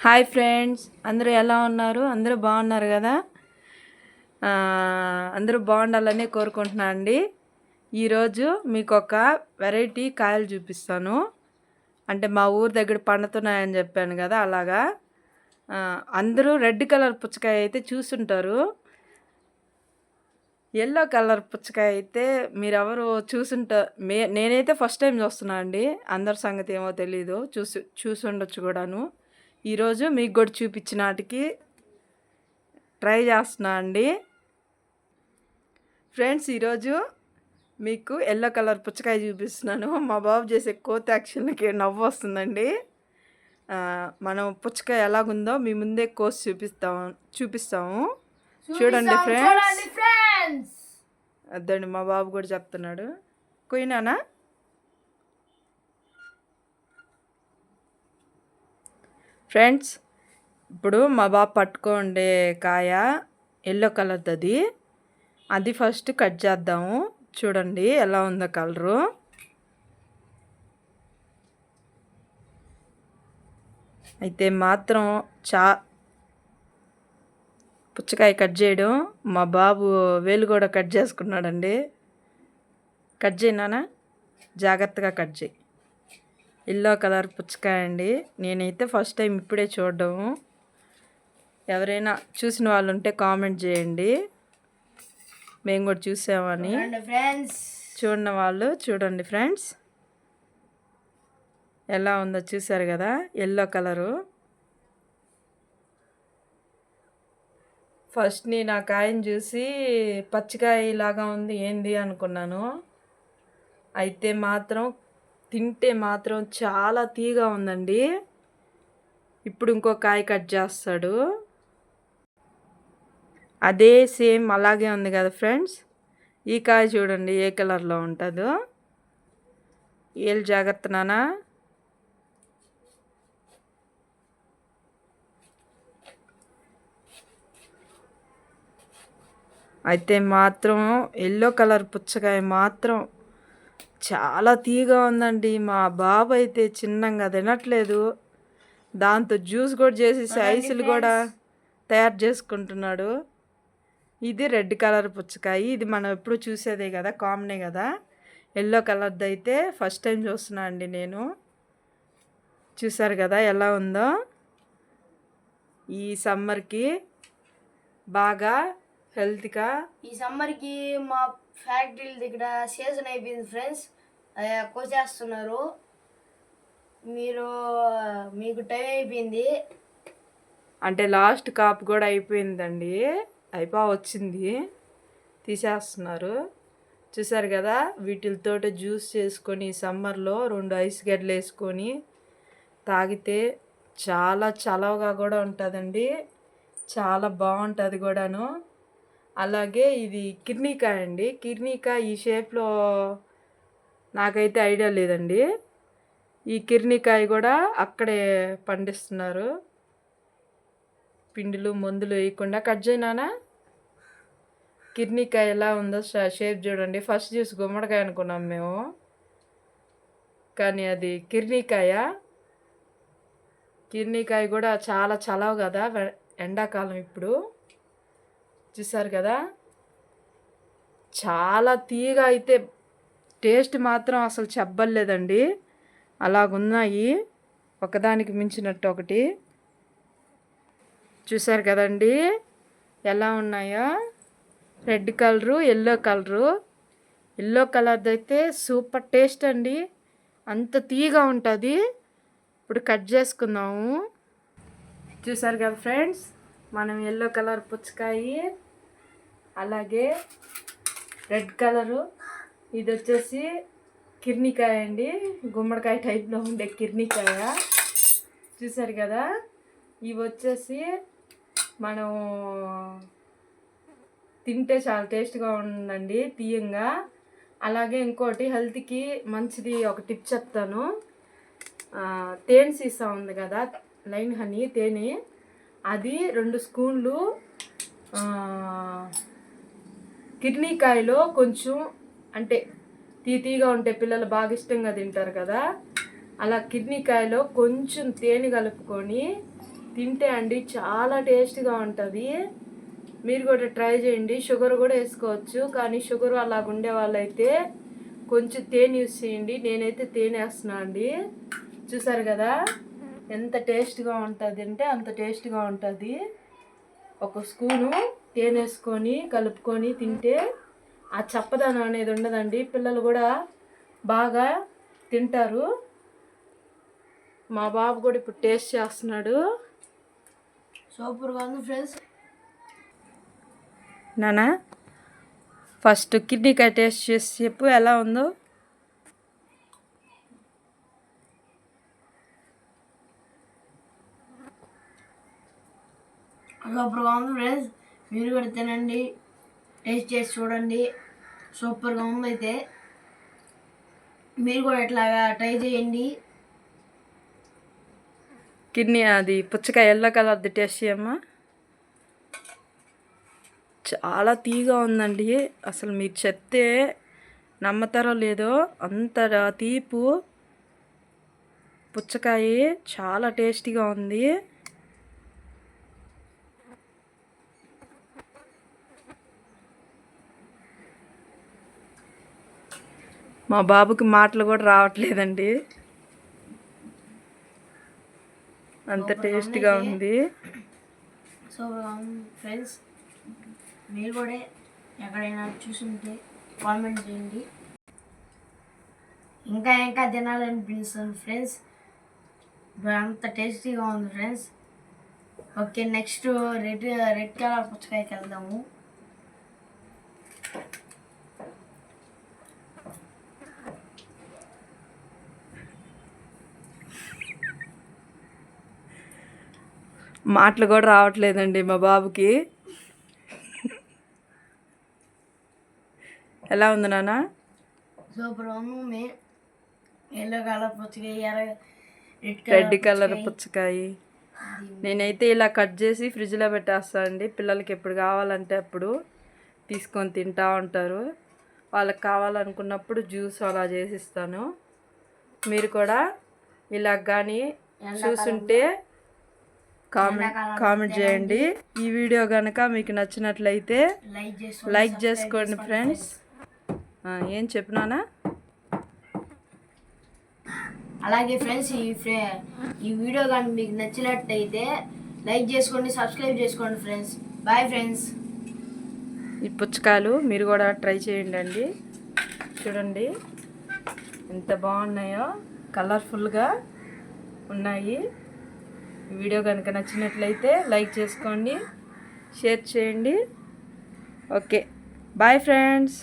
Hi friends, అందరూ ఎలా ఉన్నారు? అందరూ బాగున్నారు కదా? అందరూ బాగుండాలని కోరుకుంటున్నాను అండి. ఈరోజు మీకు ఒక వెరైటీ కాయలు చూపిస్తాను. అంటే మా ఊరు దగ్గర పండుతున్నాయని చెప్పాను కదా, అలాగా. అందరూ రెడ్ కలర్ పుచ్చకాయ అయితే చూసుంటారు. ఎల్లో కలర్ పుచ్చకాయ అయితే మీరెవరు నేనైతే ఫస్ట్ టైం చూస్తున్నా అండి. అందరి సంగతి ఏమో తెలీదు. చూసుండొచ్చు కూడాను. ఈరోజు మీకు కూడా చూపించినాటికి ట్రై చేస్తున్నా అండి. ఫ్రెండ్స్, ఈరోజు మీకు ఎల్లో కలర్ పుచ్చకాయ చూపిస్తున్నాను. మా బాబు చేసే కోతి యాక్షన్కి నవ్వు వస్తుందండి. మనం పుచ్చకాయ ఎలాగుందో మీ ముందే కోసి చూపిస్తాము. చూడండి ఫ్రెండ్స్. అద్దండి, మా బాబు కూడా చెప్తున్నాడు. కొయ్యినానా? ఫ్రెండ్స్, ఇప్పుడు మా బాబు పట్టుకోండే కాయ ఎల్లో కలర్ది. అది ఫస్ట్ కట్ చేద్దాము. చూడండి ఎలా ఉందో కలరు. అయితే మాత్రం పుచ్చకాయ కట్ చేయడం మా బాబు వేలు కూడా కట్ చేసుకున్నాడండి. కట్ చేయనా? జాగ్రత్తగా కట్ చేయి. ఎల్లో కలర్ పుచ్చకాయ అండి. నేనైతే ఫస్ట్ టైం ఇప్పుడే చూడడం. ఎవరైనా చూసిన వాళ్ళు ఉంటే కామెంట్ చేయండి, మేము కూడా చూసామని. చూడని వాళ్ళు చూడండి ఫ్రెండ్స్, ఎలా ఉందో చూసారు కదా, ఎల్లో కలరు. ఫస్ట్ నేను ఆ కాయని చూసి పచ్చికాయ లాగా ఉంది ఏంది అనుకున్నాను. అయితే మాత్రం తింటే మాత్రం చాలా తీగా ఉందండి. ఇప్పుడు ఇంకో కాయ కట్ చేస్తాడు. అదే సేమ్ అలాగే ఉంది కదా ఫ్రెండ్స్. ఈ కాయ చూడండి ఏ కలర్లో ఉంటుందో. ఏళ్ళు జాగ్రత్త నానా. అయితే మాత్రం ఎల్లో కలర్ పుచ్చకాయ మాత్రం చాలా తీగా ఉందండి. మా బాబు అయితే చిన్నగా తినట్లేదు. దాంతో జ్యూస్ కూడా చేసేసి ఐసులు కూడా తయారు చేసుకుంటున్నాడు. ఇది రెడ్ కలర్ పుచ్చకాయ. ఇది మనం ఎప్పుడు చూసేదే కదా, కామనే కదా. ఎల్లో కలర్ది అయితే ఫస్ట్ టైం చూస్తున్నా అండి నేను. చూసారు కదా ఎలా ఉందో. ఈ సమ్మర్కి బాగా హెల్త్గా. ఈ సమ్మర్కి మా ఫ్యాక్టరీల దగ్గర సీజన్ అయిపోయింది ఫ్రెండ్స్. కోసేస్తున్నారు. మీకు టైం అయిపోయింది అంటే లాస్ట్ కాపు కూడా అయిపోయిందండి. వచ్చింది, తీసేస్తున్నారు. చూసారు కదా, వీటితో జ్యూస్ చేసుకొని సమ్మర్లో 2 ఐస్ గడ్డలు వేసుకొని తాగితే చాలా చలవగా కూడా ఉంటుందండి. చాలా బాగుంటుంది కూడాను. అలాగే ఇది కిర్నీకాయ అండి. కిర్నీకాయ ఈ షేప్లో నాకైతే ఐడియా లేదండి. ఈ కిర్నీకాయ కూడా అక్కడే పండిస్తున్నారు. పిండిలు మందులు వేయకుండా. కట్ చేయనా? కిర్నీకాయ ఎలా ఉందో షేప్ చూడండి. ఫస్ట్ చూసి గుమ్మడికాయ అనుకున్నాం మేము, కానీ అది కిర్నీకాయ. కిర్నీకాయ కూడా చాలా చలవ కదా ఎండాకాలం ఇప్పుడు. చూసారు కదా, చాలా తీయగా అయితే టేస్ట్ మాత్రం అసలు చెప్పలేదండి. అలాగున్నాయి, ఒకదానికి మించినట్టు ఒకటి. చూసారు కదండి ఎలా ఉన్నాయో. Red colour, yellow colour. Yellow కలర్ది అయితే సూపర్ టేస్ట్ అండి. అంత తీయగా ఉంటుంది. ఇప్పుడు కట్ చేసుకుందాము. చూసారు కదా ఫ్రెండ్స్, మనం ఎల్లో కలర్ పుచ్చకాయ, అలాగే రెడ్ కలరు. ఇది వచ్చేసి కిర్నీకాయ అండి. గుమ్మడికాయ టైప్లో ఉండే కిర్నీకాయ. చూసారు కదా, ఇవి వచ్చేసి మనం తింటే చాలా టేస్ట్గా ఉందండి, తీయంగా. అలాగే ఇంకోటి హెల్త్కి మంచిది ఒక టిప్ చెప్తాను. తేనె సీసా ఉంది కదా, లైన్ హనీ తేనె, అది 2 స్పూన్లు కిర్నీకాయలో కొంచెం, అంటే తీగా ఉంటే పిల్లలు బాగా ఇష్టంగా తింటారు కదా, అలా కిర్నీకాయలో కొంచెం తేనె కలుపుకొని తింటే అండి చాలా టేస్ట్గా ఉంటుంది. మీరు కూడా ట్రై చేయండి. షుగర్ కూడా వేసుకోవచ్చు, కానీ షుగర్ అలాగ ఉండే వాళ్ళైతే కొంచెం తేనె యూస్ చేయండి. నేనైతే తేనె వేస్తున్నా అండి. చూసారు కదా ఎంత టేస్ట్గా ఉంటుంది అంటే అంత టేస్ట్గా ఉంటుంది. ఒక స్పూను తేనె వేసుకొని కలుపుకొని తింటే ఆ చప్పదనం అనేది ఉండదండి. పిల్లలు కూడా బాగా తింటారు. మా బాబు కూడా ఇప్పుడు టేస్ట్ చేస్తున్నాడు. సూపర్గా ఉంది ఫ్రెండ్స్. నానా ఫస్ట్ కిడ్నీకాయ టేస్ట్ చేసి చెప్పు ఎలా ఉందో. సూపర్గా ఉంది ఫ్రెండ్స్. మీరు కూడా తినండి, టేస్ట్ చేసి చూడండి. సూపర్గా ఉంది. అయితే మీరు కూడా ఇట్లాగా ట్రై చేయండి. కిడ్నీ అది పుచ్చకాయ ఎల్లో కలర్ది టేస్ట్ చేయమ్మా. చాలా తీగా ఉందండి. అసలు మీరు చెప్తే నమ్మతారో లేదో అంత తీపు పుచ్చకాయ చాలా టేస్టీగా ఉంది. మా బాబుకి మాటలు కూడా రావట్లేదండి, అంత టేస్ట్గా ఉంది. సూపర్గా ఉంది ఫ్రెండ్స్. మీరు కూడా ఎక్కడైనా చూసుంటే కామెంట్ చేయండి. ఇంకా ఇంకా తినాలనిపిస్తుంది ఫ్రెండ్స్. అంత టేస్టీగా ఉంది friends. Okay, next red colour పుచ్చకాయకి వెళ్దాము. మాటలు కూడా రావట్లేదండి మా బాబుకి. ఎలా ఉంది నాన్న? సూపర్ ఉంది. ఎల్లో కలర్ పుచ్చకాయ, రెడ్ కలర్ పుచ్చకాయ. నేనైతే ఇలా కట్ చేసి ఫ్రిడ్జ్లో పెట్టేస్తాను అండి. పిల్లలకి ఎప్పుడు కావాలంటే అప్పుడు తీసుకొని తింటూ ఉంటారు. వాళ్ళకి కావాలనుకున్నప్పుడు జ్యూస్ అలా చేసిస్తాను. మీరు కూడా ఇలా కానీ చూసుంటే కామెంట్ చేయండి. ఈ వీడియో కనుక మీకు నచ్చినట్లయితే లైక్ చేసుకోండి ఫ్రెండ్స్. ఏం చెప్పినానా? అలాగే ఫ్రెండ్స్, ఈ వీడియో కానీ మీకు నచ్చినట్టయితే లైక్ చేసుకోండి, సబ్స్క్రైబ్ చేసుకోండి ఫ్రెండ్స్. Bye friends. ఈ పుచ్చకాయలు మీరు కూడా ట్రై చేయండి అండి. చూడండి ఎంత బాగున్నాయో, కలర్ఫుల్గా ఉన్నాయి. ఈ వీడియో కనుక నచ్చినట్లయితే లైక్ చేసుకోండి, షేర్ చేయండి. Okay, bye friends.